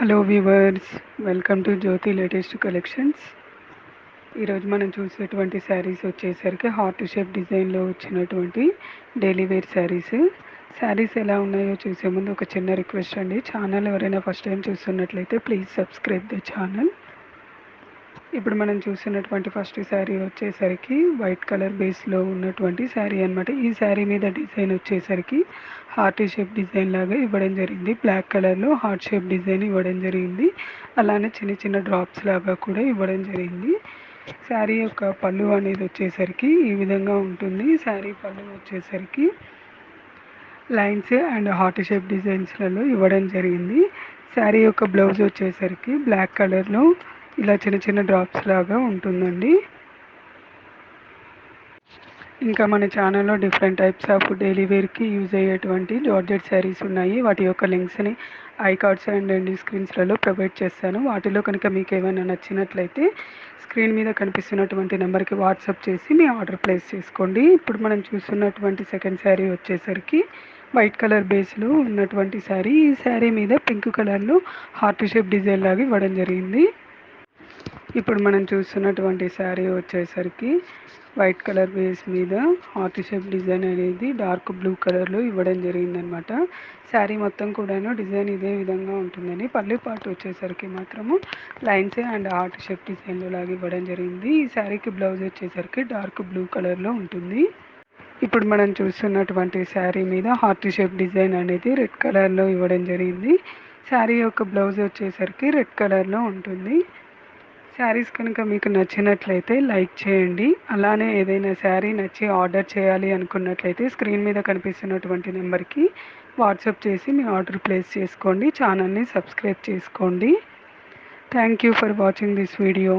Hello viewers, welcome to Jyothi latest collections. ఈరోజు మనం చూసేటువంటి శారీస్ వచ్చేసరికి హార్ట్ షేప్ డిజైన్లో వచ్చినటువంటి డైలీ వేర్ శారీస్. శారీస్ ఎలా ఉన్నాయో చూసే ముందు ఒక చిన్న రిక్వెస్ట్ అండి. ఛానల్ ఎవరైనా ఫస్ట్ టైం చూస్తున్నట్లయితే ప్లీజ్ సబ్స్క్రైబ్ ద ఛానల్. ఇప్పుడు మనం చూసినటువంటి ఫస్ట్ శారీ వచ్చేసరికి వైట్ కలర్ బేస్లో ఉన్నటువంటి శారీ అనమాట. ఈ శారీ మీద డిజైన్ వచ్చేసరికి హార్ట్ షేప్ డిజైన్ లాగా ఇవ్వడం జరిగింది. బ్లాక్ కలర్లో హార్ట్ షేప్ డిజైన్ ఇవ్వడం జరిగింది. అలానే చిన్న చిన్న డ్రాప్స్ లాగా కూడా ఇవ్వడం జరిగింది. శారీ యొక్క పళ్ళు అనేది వచ్చేసరికి ఈ విధంగా ఉంటుంది. శారీ పళ్ళు వచ్చేసరికి లైన్స్ అండ్ హార్ట్ షేప్ డిజైన్స్లలో ఇవ్వడం జరిగింది. శారీ యొక్క బ్లౌజ్ వచ్చేసరికి బ్లాక్ కలర్లో ఇలా చిన్న చిన్న డ్రాప్స్ లాగా ఉంటుందండి. ఇంకా మన ఛానల్లో డిఫరెంట్ టైప్స్ ఆఫ్ డైలీ వేర్కి యూజ్ అయ్యేటువంటి జార్జెట్ శారీస్ ఉన్నాయి. వాటి యొక్క లింక్స్ని ఐ కార్డ్స్ అండ్ స్క్రీన్స్లలో ప్రొవైడ్ చేస్తాను. వాటిలో కనుక మీకు ఏమైనా నచ్చినట్లయితే స్క్రీన్ మీద కనిపిస్తున్నటువంటి నెంబర్కి వాట్సాప్ చేసి మీ ఆర్డర్ ప్లేస్ చేసుకోండి. ఇప్పుడు మనం చూస్తున్నటువంటి సెకండ్ శారీ వచ్చేసరికి వైట్ కలర్ బేస్లో ఉన్నటువంటి శారీ. ఈ శారీ మీద పింక్ కలర్లో హార్ట్ షేప్ డిజైన్ లాగా ఇవ్వడం జరిగింది. ఇప్పుడు మనం చూస్తున్నటువంటి శారీ వచ్చేసరికి వైట్ కలర్ బేస్ మీద హార్ట్ షేప్ డిజైన్ అనేది డార్క్ బ్లూ కలర్లో ఇవ్వడం జరిగిందనమాట. శారీ మొత్తం కూడాను డిజైన్ ఇదే విధంగా ఉంటుందని, పల్లి పార్ట్ వచ్చేసరికి మాత్రము లైన్స్ అండ్ హార్ట్ షేప్ డిజైన్లో లాగా ఇవ్వడం జరిగింది. ఈ శారీకి బ్లౌజ్ వచ్చేసరికి డార్క్ బ్లూ కలర్లో ఉంటుంది. ఇప్పుడు మనం చూస్తున్నటువంటి శారీ మీద హార్ట్ షేప్ డిజైన్ అనేది రెడ్ కలర్లో ఇవ్వడం జరిగింది. శారీ యొక్క బ్లౌజ్ వచ్చేసరికి రెడ్ కలర్లో ఉంటుంది. శారీస్ కనుక మీకు నచ్చినట్లయితే లైక్ చేయండి. అలానే ఏదైనా శారీ నచ్చి ఆర్డర్ చేయాలి అనుకున్నట్లయితే స్క్రీన్ మీద కనిపిస్తున్నటువంటి నెంబర్కి వాట్సాప్ చేసి మీ ఆర్డర్ ప్లేస్ చేసుకోండి. ఛానల్ని సబ్స్క్రైబ్ చేసుకోండి. Thank you for watching this video.